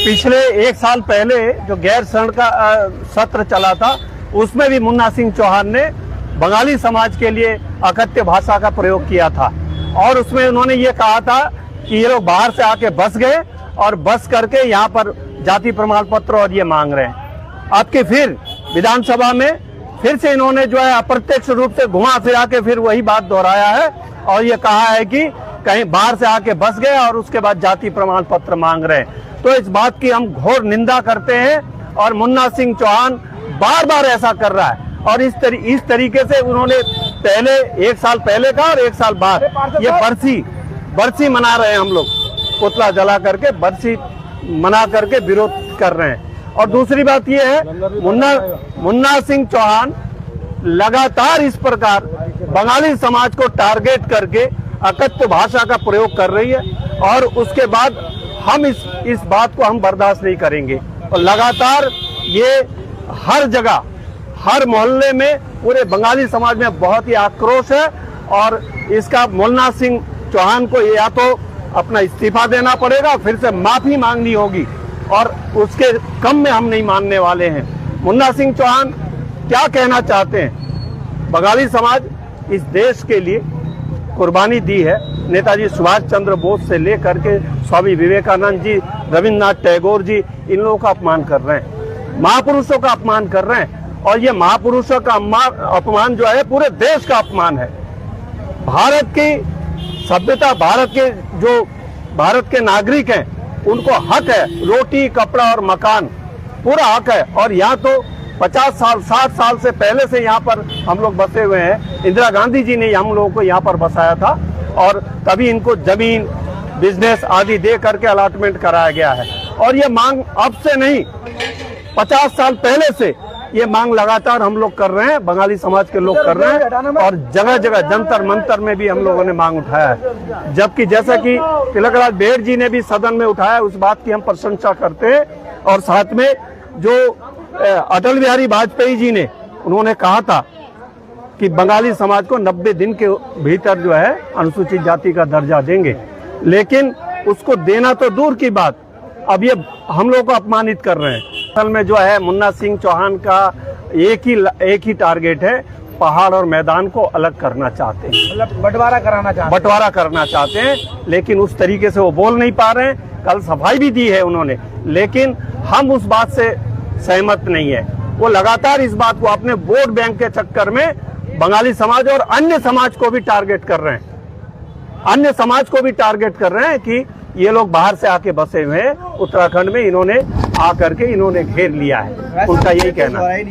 पिछले एक साल पहले जो गैर शरण का सत्र चला था, उसमें भी मुन्ना सिंह चौहान ने बंगाली समाज के लिए अकथ्य भाषा का प्रयोग किया था और उसमें उन्होंने ये कहा था कि ये लोग बाहर से आके बस गए और बस करके यहाँ पर जाति प्रमाण पत्र और ये मांग रहे हैं। अब के फिर विधानसभा में फिर से इन्होंने जो है अप्रत्यक्ष रूप से घुमा फिरा के फिर वही बात दोहराया है और ये कहा है कि कहीं बाहर से आके बस गए और उसके बाद जाति प्रमाण पत्र मांग रहे हैं। तो इस बात की हम घोर निंदा करते हैं और मुन्ना सिंह चौहान बार बार ऐसा कर रहा है और इस तरीके से उन्होंने पहले एक साल पहले का और एक साल बाद ये बरसी मना रहे हैं। हम लोग पुतला जला करके बरसी मना करके विरोध कर रहे हैं। और दूसरी बात ये है, मुन्ना सिंह चौहान लगातार इस प्रकार बंगाली समाज को टारगेट करके अकथ्य भाषा का प्रयोग कर रही है और उसके बाद हम इस बात को हम बर्दाश्त नहीं करेंगे। और लगातार ये हर जगह हर मोहल्ले में पूरे बंगाली समाज में बहुत ही आक्रोश है और इसका मुन्ना सिंह चौहान को या तो अपना इस्तीफा देना पड़ेगा, फिर से माफी मांगनी होगी और उसके कम में हम नहीं मानने वाले हैं। मुन्ना सिंह चौहान क्या कहना चाहते हैं? बंगाली समाज इस देश के लिए कुर्बानी दी है। नेताजी सुभाष चंद्र बोस से लेकर के स्वामी विवेकानंद जी, रविन्द्रनाथ टैगोर जी, इन लोगों का अपमान कर रहे हैं, महापुरुषों का अपमान कर रहे हैं और ये महापुरुषों का अपमान जो है पूरे देश का अपमान है। भारत की सभ्यता, भारत के नागरिक हैं, उनको हक है, रोटी कपड़ा और मकान पूरा हक है। और यहाँ तो 50 साल 60 साल से पहले से यहाँ पर हम लोग बसे हुए हैं। इंदिरा गांधी जी ने हम लोगों को यहाँ पर बसाया था और तभी इनको जमीन, बिजनेस आदि दे करके अलॉटमेंट कराया गया है। और ये मांग अब से नहीं, 50 साल पहले से ये मांग लगातार हम लोग कर रहे हैं, बंगाली समाज के लोग कर रहे हैं और जगह जगह जंतर मंतर में भी हम लोगों ने मांग उठाया है। जबकि जैसा कि तिलकराज बेड़ जी ने भी सदन में उठाया, उस बात की हम प्रशंसा करते हैं। और साथ में जो अटल बिहारी वाजपेयी जी ने उन्होंने कहा था कि बंगाली समाज को 90 दिन के भीतर जो है अनुसूचित जाति का दर्जा देंगे, लेकिन उसको देना तो दूर की बात, अब ये हम लोग को अपमानित कर रहे हैं। असल में जो है मुन्ना सिंह चौहान का एक ही टारगेट है, पहाड़ और मैदान को अलग करना चाहते हैं, मतलब बंटवारा करना चाहते हैं, लेकिन उस तरीके से वो बोल नहीं पा रहे हैं। कल सफाई भी दी है उन्होंने, लेकिन हम उस बात से सहमत नहीं है। वो लगातार इस बात को अपने वोट बैंक के चक्कर में बंगाली समाज और अन्य समाज को भी टारगेट कर रहे हैं, कि ये लोग बाहर से आके बसे हुए हैं उत्तराखंड में, इन्होंने आकर के इन्होंने घेर लिया है, उनका यही कहना है।